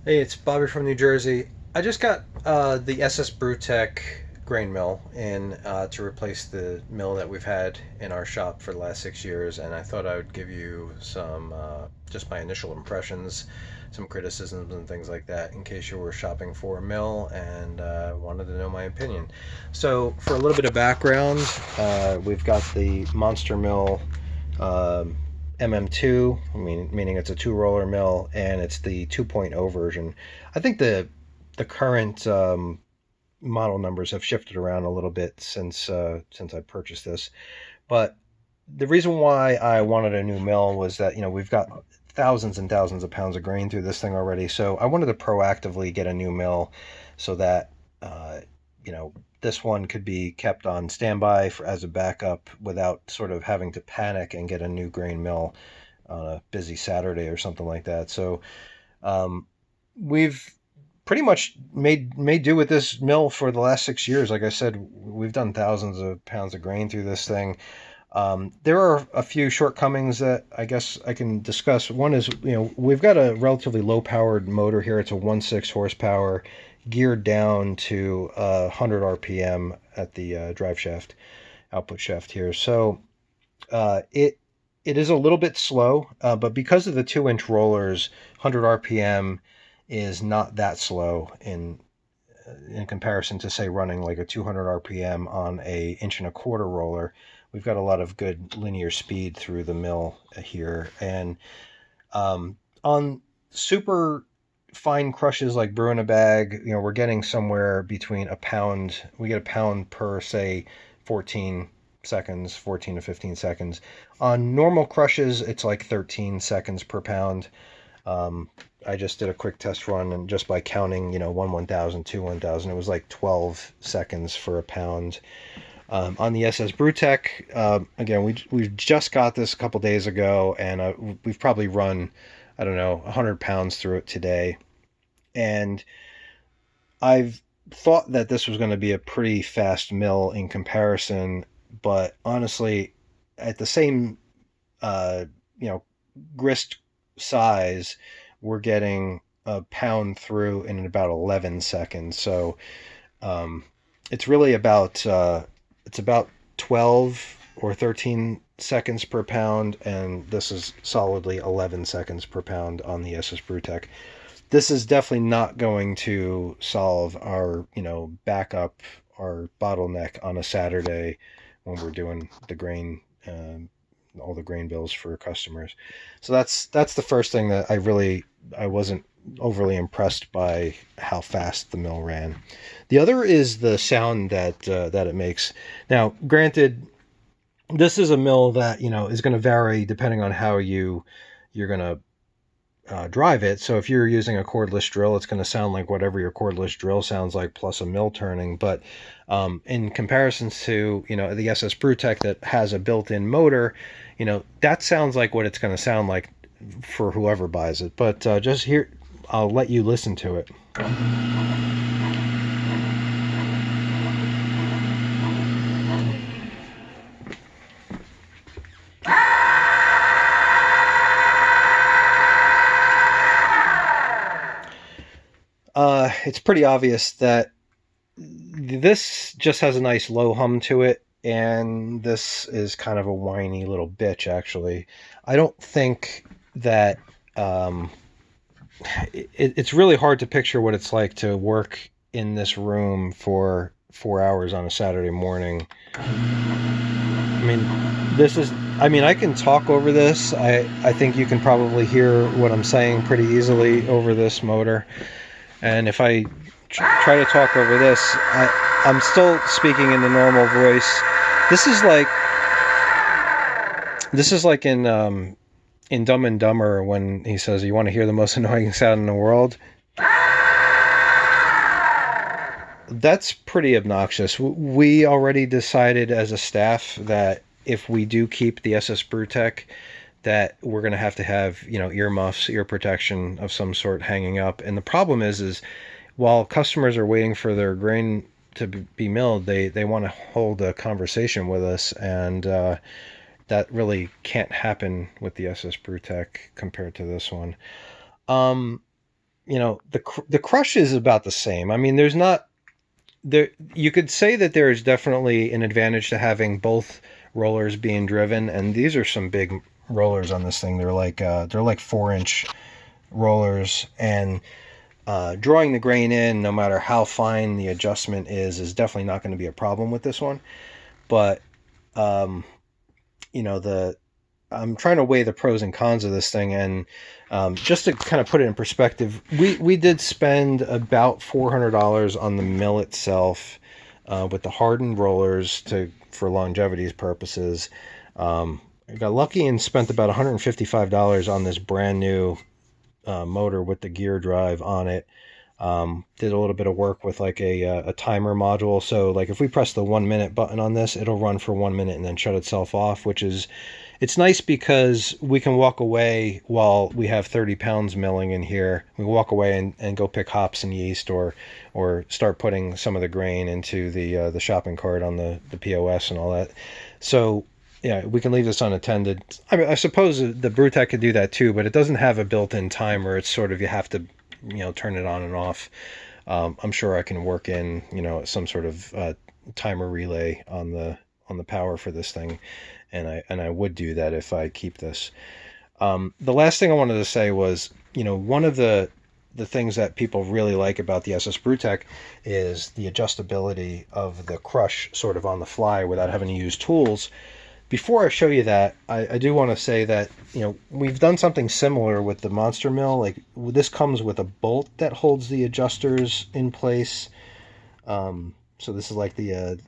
Hey, it's Bobby from New Jersey. I just got the SSbrewTech grain mill in to replace the mill that we've had in our shop for the last 6 years, and I thought I would give you some just my initial impressions, some criticisms and things like that, in case you were shopping for a mill and wanted to know my opinion. So, for a little bit of background, we've got the Monster Mill um, MM2, meaning it's a two roller mill, and it's the 2.0 version. I think the current model numbers have shifted around a little bit since I purchased this. But the reason why I wanted a new mill was that we've got thousands and thousands of pounds of grain through this thing already. So I wanted to proactively get a new mill so that uh, you know this one could be kept on standby as a backup without sort of having to panic and get a new grain mill on a busy Saturday or something like that. So um, we've pretty much made do with this mill for the last 6 years. Like I said, we've done thousands of pounds of grain through this thing. There are a few shortcomings that I guess I can discuss. One is, we've got a relatively low powered motor here. It's a 1.6 horsepower geared down to 100 RPM at the drive shaft, output shaft here. So it is a little bit slow, but because of the 2-inch rollers, 100 RPM is not that slow in comparison to, say, running like a 200 RPM on a inch and a quarter roller. We've got a lot of good linear speed through the mill here, and on super fine crushes like brew in a bag, we're getting somewhere between a pound. We get a pound per, say, 14 seconds, 14 to 15 seconds. On normal crushes, it's like 13 seconds per pound. Um, I just did a quick test run, and just by counting, 1,000, 1,000, it was like 12 seconds for a pound. On the SSbrewTech, again, we just got this a couple days ago, and we've probably run, I don't know, 100 pounds through it today. And I've thought that this was going to be a pretty fast mill in comparison, but honestly, at the same, uh, you know, grist size, we're getting a pound through in about 11 seconds. So um, it's really about 12 or 13 seconds per pound, and this is solidly 11 seconds per pound on the SSbrewTech. This is definitely not going to solve our, backup, our bottleneck on a Saturday when we're doing the grain, all the grain bills for customers. So that's the first thing that I wasn't overly impressed by how fast the mill ran. The other is the sound that it makes. Now, granted, this is a mill that is going to vary depending on how you're going to drive it. So if you're using a cordless drill, it's going to sound like whatever your cordless drill sounds like plus a mill turning. But in comparison to the SSbrewTech that has a built-in motor, that sounds like what it's going to sound like for whoever buys it. But just here, I'll let you listen to it. It's pretty obvious that this just has a nice low hum to it, and this is kind of a whiny little bitch, actually. I don't think that um, it's really hard to picture what it's like to work in this room for 4 hours on a Saturday morning. I mean, I can talk over this. I think you can probably hear what I'm saying pretty easily over this motor. And if I try to talk over this, I'm still speaking in the normal voice. This is like in Dumb and Dumber when he says, "You want to hear the most annoying sound in the world?" That's pretty obnoxious. We already decided as a staff that if we do keep the SSbrewTech, that we're going to have earmuffs, ear protection of some sort hanging up. And the problem is while customers are waiting for their grain to be milled, they want to hold a conversation with us, and that really can't happen with the SSbrewTech compared to this one. Um, the crush is about the same. I mean, there's not there. You could say that there is definitely an advantage to having both rollers being driven, and these are some big rollers on this thing. They're like 4-inch rollers, and drawing the grain in, no matter how fine the adjustment is definitely not going to be a problem with this one. But I'm trying to weigh the pros and cons of this thing, and just to kind of put it in perspective, we did spend about $400 on the mill itself with the hardened rollers for longevity purposes. I got lucky and spent about $155 on this brand new motor with the gear drive on it. Did a little bit of work with like a timer module. So like if we press the 1 minute button on this, it'll run for 1 minute and then shut itself off, it's nice because we can walk away while we have 30 pounds milling in here. We walk away and go pick hops and yeast or start putting some of the grain into the shopping cart on the POS and all that. So yeah, we can leave this unattended. I mean, I suppose the BrewTech could do that too, but it doesn't have a built-in timer. It's sort of, you have to, turn it on and off. I'm sure I can work in, some sort of timer relay on the power for this thing, and I would do that if I keep this. The last thing I wanted to say was, one of the things that people really like about the SSbrewTech is the adjustability of the crush sort of on the fly without having to use tools. Before I show you that, I do want to say that, we've done something similar with the Monster Mill. Like, this comes with a bolt that holds the adjusters in place. So this is like the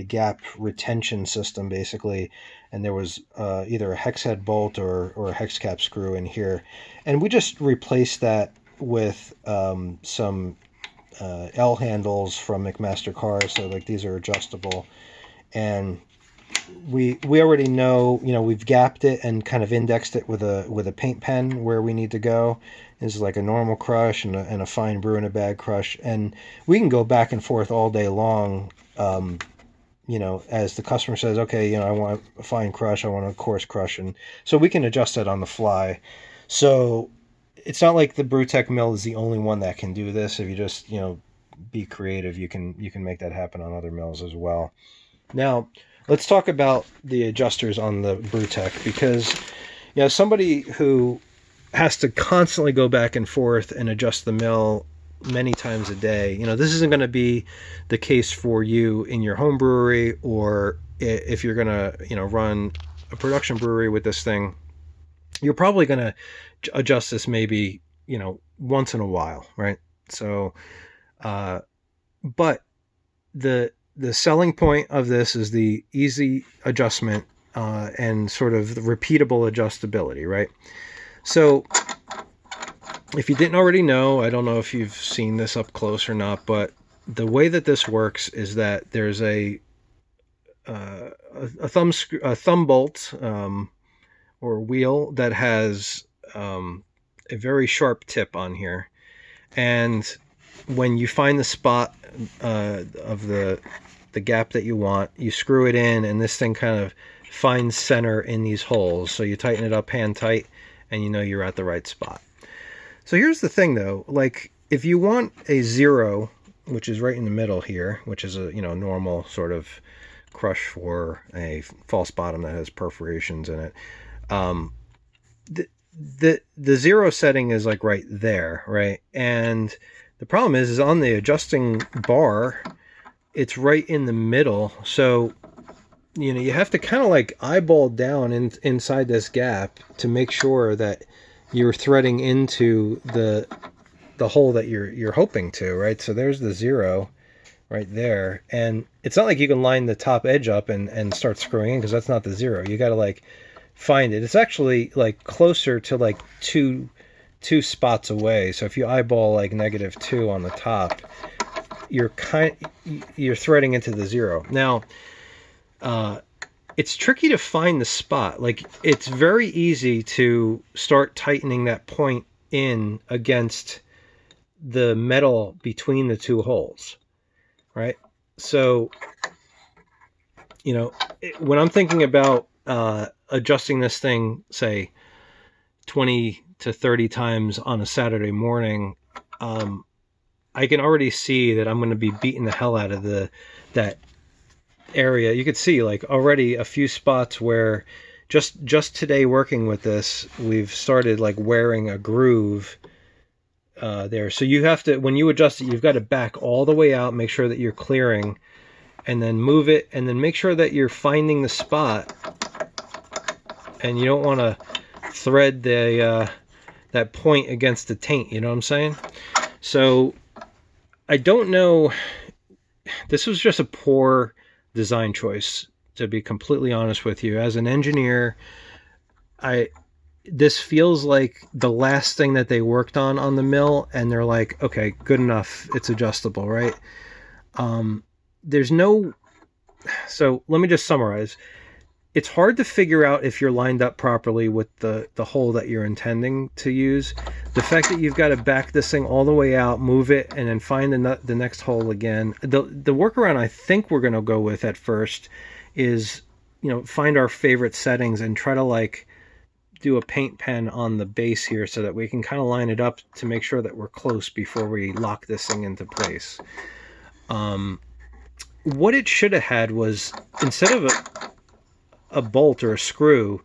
gap retention system, basically. And there was either a hex head bolt or a hex cap screw in here. And we just replaced that with some L handles from McMaster Cars. So like these are adjustable. And we already know, we've gapped it and kind of indexed it with a paint pen where we need to go. This is like a normal crush and a fine brew in a bag crush, and we can go back and forth all day long. As the customer says, okay, I want a fine crush, I want a coarse crush, and so we can adjust that on the fly. So it's not like the BrewTech mill is the only one that can do this. If you just be creative, you can make that happen on other mills as well. Now, let's talk about the adjusters on the BrewTech, because somebody who has to constantly go back and forth and adjust the mill many times a day, this isn't going to be the case for you in your home brewery, or if you're going to run a production brewery with this thing. You're probably going to adjust this maybe once in a while, right? So but the selling point of this is the easy adjustment and sort of the repeatable adjustability, right? So if you didn't already know, I don't know if you've seen this up close or not, but the way that this works is that there's a thumb bolt or wheel that has a very sharp tip on here, and when you find the spot of the gap that you want, you screw it in, and this thing kind of finds center in these holes. So you tighten it up hand tight, and you're at the right spot. So here's the thing though, like if you want a 0, which is right in the middle here, which is a normal sort of crush for a false bottom that has perforations in it, the 0 setting is like right there, right? And the problem is on the adjusting bar, it's right in the middle. So, you have to kind of like eyeball down inside this gap to make sure that you're threading into the hole that you're hoping to, right? So there's the 0 right there. And it's not like you can line the top edge up and start screwing in, because that's not the 0. You got to like find it. It's actually like closer to like two spots away. So if you eyeball like -2 on the top, you're threading into the 0. Now, it's tricky to find the spot. Like, it's very easy to start tightening that point in against the metal between the two holes, right? So, when I'm thinking about adjusting this thing, say 20 to 30 times on a Saturday morning, I can already see that I'm going to be beating the hell out of that area. You could see like already a few spots where just today working with this, we've started like wearing a groove there. So you have to, when you adjust it, you've got to back all the way out, make sure that you're clearing, and then move it, and then make sure that you're finding the spot, and you don't want to thread the that point against the taint, you know what I'm saying? So I don't know, this was just a poor design choice, to be completely honest with you. As an engineer, this feels like the last thing that they worked on the mill, and they're like, okay, good enough, it's adjustable, right? There's no, so let me just summarize. It's hard to figure out if you're lined up properly with the hole that you're intending to use. The fact that you've got to back this thing all the way out, move it, and then find the next hole again. The workaround I think we're going to go with at first is, you know, find our favorite settings and try to like do a paint pen on the base here so that we can kind of line it up to make sure that we're close before we lock this thing into place. What it should have had was, instead of a bolt or a screw,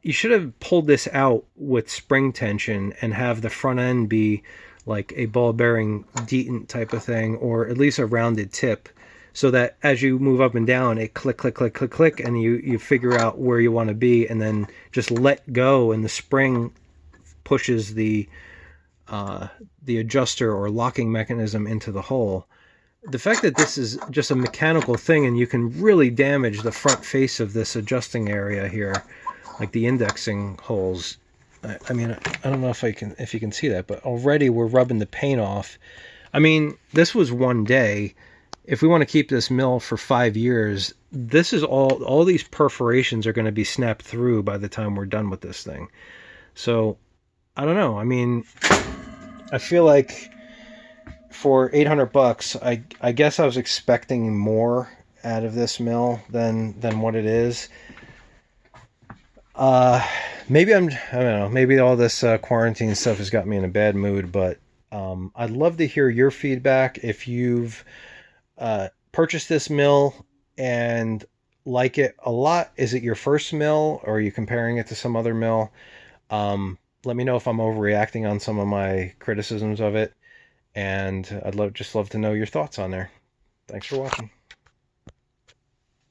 you should have pulled this out with spring tension and have the front end be like a ball bearing detent type of thing, or at least a rounded tip, so that as you move up and down, it click, click, click, click, click, and you figure out where you want to be, and then just let go, and the spring pushes the adjuster or locking mechanism into the hole. The fact that this is just a mechanical thing, and you can really damage the front face of this adjusting area here, like the indexing holes. I mean, I don't know if you can see that, but already we're rubbing the paint off. I mean, this was one day. If we want to keep this mill for 5 years, this is all these perforations are going to be snapped through by the time we're done with this thing. So I don't know. I mean, I feel like for $800, I guess I was expecting more out of this mill than what it is. Maybe I don't know. Maybe all this quarantine stuff has got me in a bad mood, but I'd love to hear your feedback. If you've purchased this mill and like it a lot, is it your first mill, or are you comparing it to some other mill? Let me know if I'm overreacting on some of my criticisms of it. And I'd just love to know your thoughts on there. Thanks for watching.